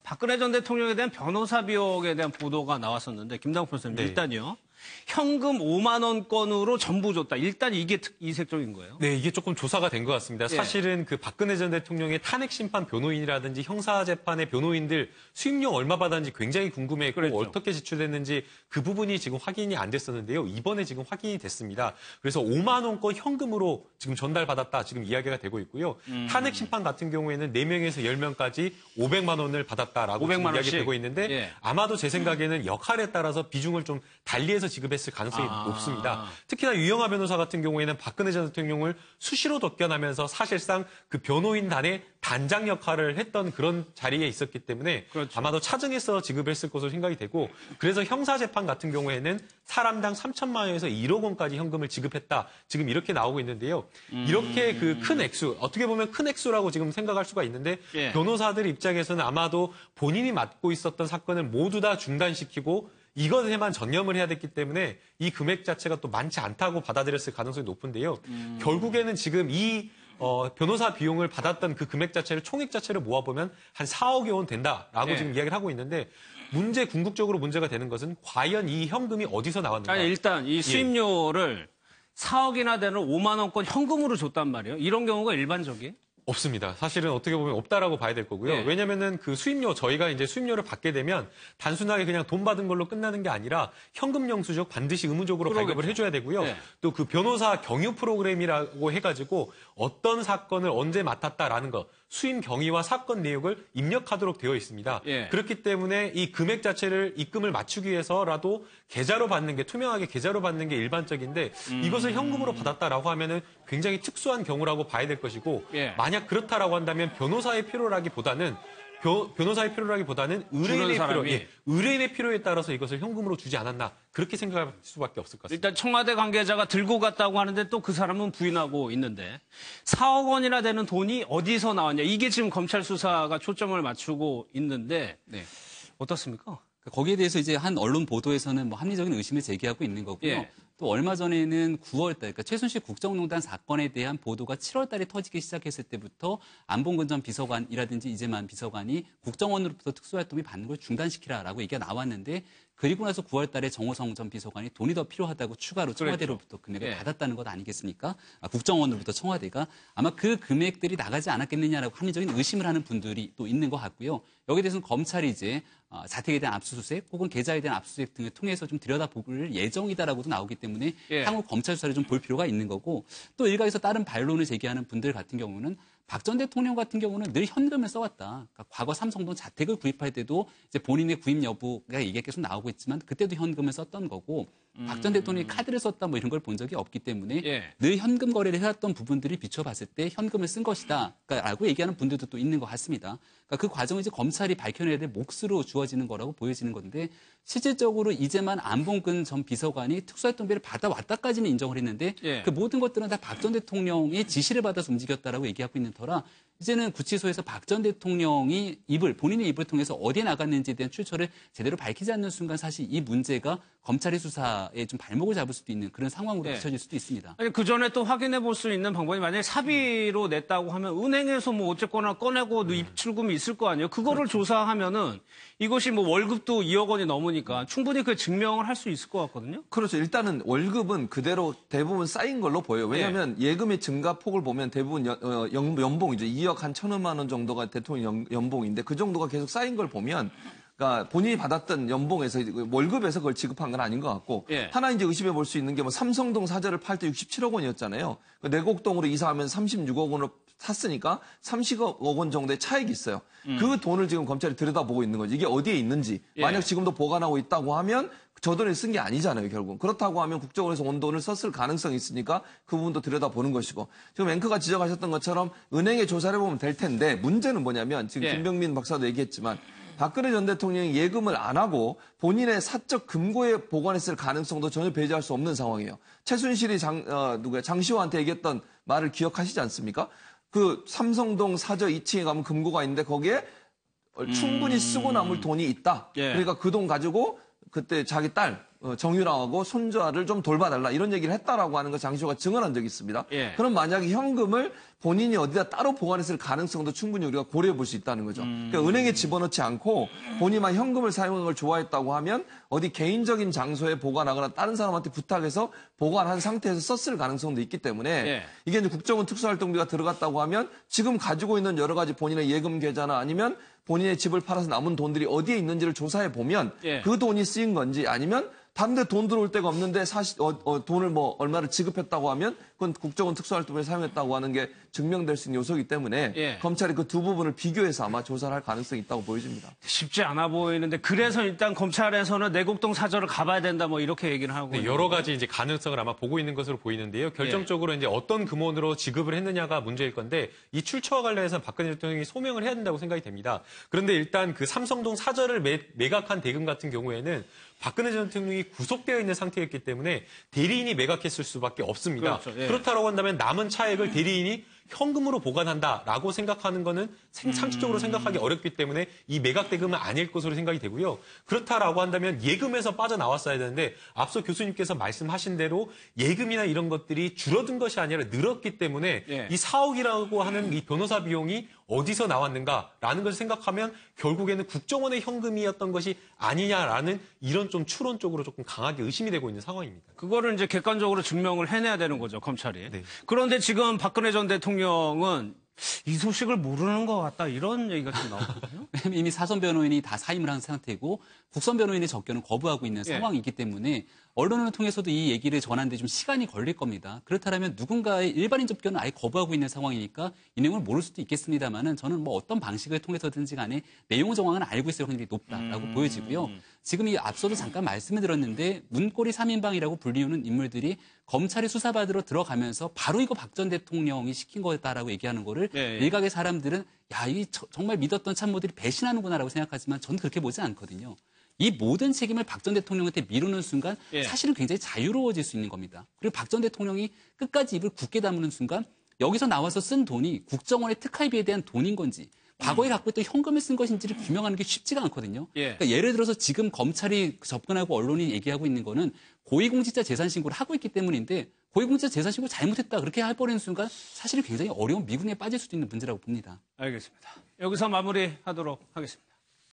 박근혜 전 대통령에 대한 변호사 비용에 대한 보도가 나왔었는데 김남국 변호사님 네. 일단요. 현금 5만 원권으로 전부 줬다. 일단 이게 이색적인 거예요. 네, 이게 조금 조사가 된 것 같습니다. 예. 사실은 그 박근혜 전 대통령의 탄핵 심판 변호인이라든지 형사재판의 변호인들 수임료 얼마 받았는지 굉장히 궁금했고 그랬죠. 어떻게 지출됐는지 그 부분이 지금 확인이 안 됐었는데요. 이번에 지금 확인이 됐습니다. 그래서 5만 원권 현금으로 지금 전달받았다. 지금 이야기가 되고 있고요. 탄핵 심판 같은 경우에는 4명에서 10명까지 500만 원을 받았다라고 500만 지금 원씩? 이야기되고 있는데 예. 아마도 제 생각에는 역할에 따라서 비중을 좀 달리해서 지급했을 가능성이 높습니다. 특히나 유영하 변호사 같은 경우에는 박근혜 전 대통령을 수시로 접견하면서 사실상 그 변호인단의 단장 역할을 했던 그런 자리에 있었기 때문에 그렇죠. 아마도 차증해서 지급했을 것으로 생각이 되고 그래서 형사재판 같은 경우에는 사람당 3천만 원에서 1억 원까지 현금을 지급했다. 지금 이렇게 나오고 있는데요. 이렇게 그 큰 액수, 어떻게 보면 큰 액수라고 지금 생각할 수가 있는데 예. 변호사들 입장에서는 아마도 본인이 맡고 있었던 사건을 모두 다 중단시키고 이것에만 전념을 해야 됐기 때문에 이 금액 자체가 또 많지 않다고 받아들였을 가능성이 높은데요. 결국에는 지금 이 변호사 비용을 받았던 그 금액 자체를 총액 자체를 모아보면 한 4억여 원 된다라고 네. 지금 이야기를 하고 있는데 궁극적으로 문제가 되는 것은 과연 이 현금이 어디서 나왔는가. 아니, 일단 이 수임료를 4억이나 되는 5만 원권 현금으로 줬단 말이에요. 이런 경우가 일반적이에요? 없습니다. 사실은 어떻게 보면 없다라고 봐야 될 거고요. 예. 왜냐면은 그 수임료, 저희가 이제 수임료를 받게 되면 단순하게 그냥 돈 받은 걸로 끝나는 게 아니라 현금 영수증 반드시 의무적으로 그러겠죠. 발급을 해줘야 되고요. 예. 또 그 변호사 경유 프로그램이라고 해가지고 어떤 사건을 언제 맡았다라는 거, 수임 경위와 사건 내역을 입력하도록 되어 있습니다. 예. 그렇기 때문에 이 금액 자체를 입금을 맞추기 위해서라도 계좌로 받는 게 투명하게 계좌로 받는 게 일반적인데 이것을 현금으로 받았다라고 하면은 굉장히 특수한 경우라고 봐야 될 것이고 예. 만약 그렇다라고 한다면 변호사의 필요라기보다는 주는 사람이. 의뢰인의 필요에 따라서 이것을 현금으로 주지 않았나 그렇게 생각할 수밖에 없을 것 같습니다. 일단 청와대 관계자가 들고 갔다고 하는데 또 그 사람은 부인하고 있는데 4억 원이나 되는 돈이 어디서 나왔냐. 이게 지금 검찰 수사가 초점을 맞추고 있는데 네. 어떻습니까? 거기에 대해서 이제 한 언론 보도에서는 뭐 합리적인 의심을 제기하고 있는 거고요. 예. 또 얼마 전에는 9월 달, 그러니까 최순실 국정농단 사건에 대한 보도가 7월 달에 터지기 시작했을 때부터 안봉근 전 비서관이라든지 이재만 비서관이 국정원으로부터 특수활동비 받는 걸 중단시키라라고 얘기가 나왔는데 그리고 나서 9월 달에 정호성 전 비서관이 돈이 더 필요하다고 추가로 청와대로부터 금액을 예. 받았다는 것 아니겠습니까? 국정원으로부터 청와대가 아마 그 금액들이 나가지 않았겠느냐라고 합리적인 의심을 하는 분들이 또 있는 것 같고요. 여기에 대해서는 검찰이 이제 자택에 대한 압수수색 혹은 계좌에 대한 압수수색 등을 통해서 좀 들여다볼 예정이다라고도 나오기 때문에 예. 향후 검찰 수사를 좀 볼 필요가 있는 거고 또 일각에서 다른 반론을 제기하는 분들 같은 경우는 박 전 대통령 같은 경우는 늘 현금을 써왔다. 그러니까 과거 삼성동 자택을 구입할 때도 이제 본인의 구입 여부가 얘기가 계속 나오고 있지만 그때도 현금을 썼던 거고 박 전 대통령이 카드를 썼다 뭐 이런 걸 본 적이 없기 때문에 예. 늘 현금 거래를 해왔던 부분들이 비춰봤을 때 현금을 쓴 것이다라고 얘기하는 분들도 또 있는 것 같습니다. 그러니까 그 과정은 이제 검찰이 밝혀내야 될 몫으로 주어지는 거라고 보여지는 건데 실질적으로 이제만 안봉근 전 비서관이 특수활동비를 받아왔다까지는 인정을 했는데 예. 그 모든 것들은 다 박 전 대통령의 지시를 받아서 움직였다라고 얘기하고 있는 터라 이제는 구치소에서 박 전 대통령이 본인의 입을 통해서 어디에 나갔는지에 대한 출처를 제대로 밝히지 않는 순간 사실 이 문제가 검찰의 수사에 좀 발목을 잡을 수도 있는 그런 상황으로 네. 비춰질 수도 있습니다. 아니, 그 전에 또 확인해 볼 수 있는 방법이 만약에 사비로 냈다고 하면 은행에서 뭐 어쨌거나 꺼내고 입출금이 있을 거 아니에요. 그거를 그렇죠. 조사하면은 이것이 뭐 월급도 2억 원이 넘으니까 충분히 그 증명을 할 수 있을 것 같거든요. 그렇죠. 일단은 월급은 그대로 대부분 쌓인 걸로 보여요. 왜냐하면 예금의 증가폭을 보면 대부분 연봉이죠. 2억 한 1,000만 원 정도가 대통령 연봉인데 그 정도가 계속 쌓인 걸 보면 그러니까 본인이 받았던 연봉에서 월급에서 그걸 지급한 건 아닌 것 같고 예. 하나 이제 의심해 볼 수 있는 게 뭐 삼성동 사저를 팔 때 67억 원이었잖아요. 내곡동으로 이사하면 36억 원으로 샀으니까 30억 원 정도의 차익이 있어요. 그 돈을 지금 검찰이 들여다보고 있는 거죠. 이게 어디에 있는지. 예. 만약 지금도 보관하고 있다고 하면 저 돈을 쓴 게 아니잖아요, 결국은. 그렇다고 하면 국정원에서 온 돈을 썼을 가능성이 있으니까 그 부분도 들여다보는 것이고. 지금 앵커가 지적하셨던 것처럼 은행에 조사를 해보면 될 텐데 문제는 뭐냐면 지금 예. 김병민 박사도 얘기했지만 박근혜 전 대통령이 예금을 안 하고 본인의 사적 금고에 보관했을 가능성도 전혀 배제할 수 없는 상황이에요. 최순실이 장시호한테 얘기했던 말을 기억하시지 않습니까? 그 삼성동 사저 2층에 가면 금고가 있는데 거기에 충분히 쓰고 남을 돈이 있다. 예. 그러니까 그 돈 가지고 그때 자기 딸 정유라하고 손자를 좀 돌봐달라 이런 얘기를 했다라고 하는 거 장시호가 증언한 적이 있습니다. 예. 그럼 만약에 현금을 본인이 어디다 따로 보관했을 가능성도 충분히 우리가 고려해 볼 수 있다는 거죠. 그러니까 은행에 집어넣지 않고 본인만 현금을 사용하는 걸 좋아했다고 하면 어디 개인적인 장소에 보관하거나 다른 사람한테 부탁해서 보관한 상태에서 썼을 가능성도 있기 때문에 예. 이게 이제 국정원 특수활동비가 들어갔다고 하면 지금 가지고 있는 여러 가지 본인의 예금 계좌나 아니면 본인의 집을 팔아서 남은 돈들이 어디에 있는지를 조사해 보면 예. 그 돈이 쓰인 건지 아니면 다른 데 돈 들어올 데가 없는데 돈을 뭐 얼마를 지급했다고 하면 그건 국정원 특수활동비를 사용했다고 하는 게 증명될 수 있는 요소이기 때문에 예. 검찰이 그 두 부분을 비교해서 아마 조사를 할 가능성이 있다고 보여집니다. 쉽지 않아 보이는데 그래서 일단 검찰에서는 내곡동 사저를 가봐야 된다 뭐 이렇게 얘기를 하고 네, 여러 가지 이제 가능성을 아마 보고 있는 것으로 보이는데요. 결정적으로 이제 어떤 금원으로 지급을 했느냐가 문제일 건데 이 출처와 관련해서 박근혜 대통령이 소명을 해야 된다고 생각이 됩니다. 그런데 일단 그 삼성동 사저를 매각한 대금 같은 경우에는 박근혜 전 대통령이 구속되어 있는 상태였기 때문에 대리인이 매각했을 수밖에 없습니다. 그렇죠. 예. 그렇다고 한다면 남은 차액을 대리인이 현금으로 보관한다라고 생각하는 거는 상식적으로 생각하기 어렵기 때문에 이 매각 대금은 아닐 것으로 생각이 되고요. 그렇다라고 한다면 예금에서 빠져나왔어야 되는데 앞서 교수님께서 말씀하신 대로 예금이나 이런 것들이 줄어든 것이 아니라 늘었기 때문에 예. 이 4억이라고 하는 이 변호사 비용이 어디서 나왔는가라는 것을 생각하면 결국에는 국정원의 현금이었던 것이 아니냐라는 이런 좀 추론적으로 조금 강하게 의심이 되고 있는 상황입니다. 그거를 이제 객관적으로 증명을 해내야 되는 거죠, 검찰이. 네. 그런데 지금 박근혜 전 대통령은 이 소식을 모르는 것 같다 이런 얘기가 좀 나오거든요. 이미 사선 변호인이 다 사임을 한 상태고 국선 변호인의 접견을 거부하고 있는 예. 상황이기 때문에 언론을 통해서도 이 얘기를 전하는데 좀 시간이 걸릴 겁니다. 그렇다면 누군가의 일반인 접견을 아예 거부하고 있는 상황이니까 이 내용을 모를 수도 있겠습니다만은 저는 뭐 어떤 방식을 통해서든지 간에 내용 정황은 알고 있을 확률이 높다라고 보여지고요. 지금 이 앞서도 잠깐 말씀을 드렸는데 문고리 3인방이라고 불리우는 인물들이 검찰이 수사받으러 들어가면서 바로 이거 박 전 대통령이 시킨 거다라고 얘기하는 거를 예, 예. 일각의 사람들은 야, 이 정말 믿었던 참모들이 배신하는구나라고 생각하지만 저는 그렇게 보지 않거든요. 이 모든 책임을 박 전 대통령한테 미루는 순간 예. 사실은 굉장히 자유로워질 수 있는 겁니다. 그리고 박 전 대통령이 끝까지 입을 굳게 다무는 순간 여기서 나와서 쓴 돈이 국정원의 특활비에 대한 돈인 건지 과거에 갖고 있던 현금을 쓴 것인지를 규명하는 게 쉽지가 않거든요. 예. 그러니까 예를 들어서 지금 검찰이 접근하고 언론이 얘기하고 있는 거는 고위공직자 재산 신고를 하고 있기 때문인데 고위공직자 재산 신고 잘못했다 그렇게 해버리는 순간 사실은 굉장히 어려운 미궁에 빠질 수도 있는 문제라고 봅니다. 알겠습니다. 여기서 마무리하도록 하겠습니다.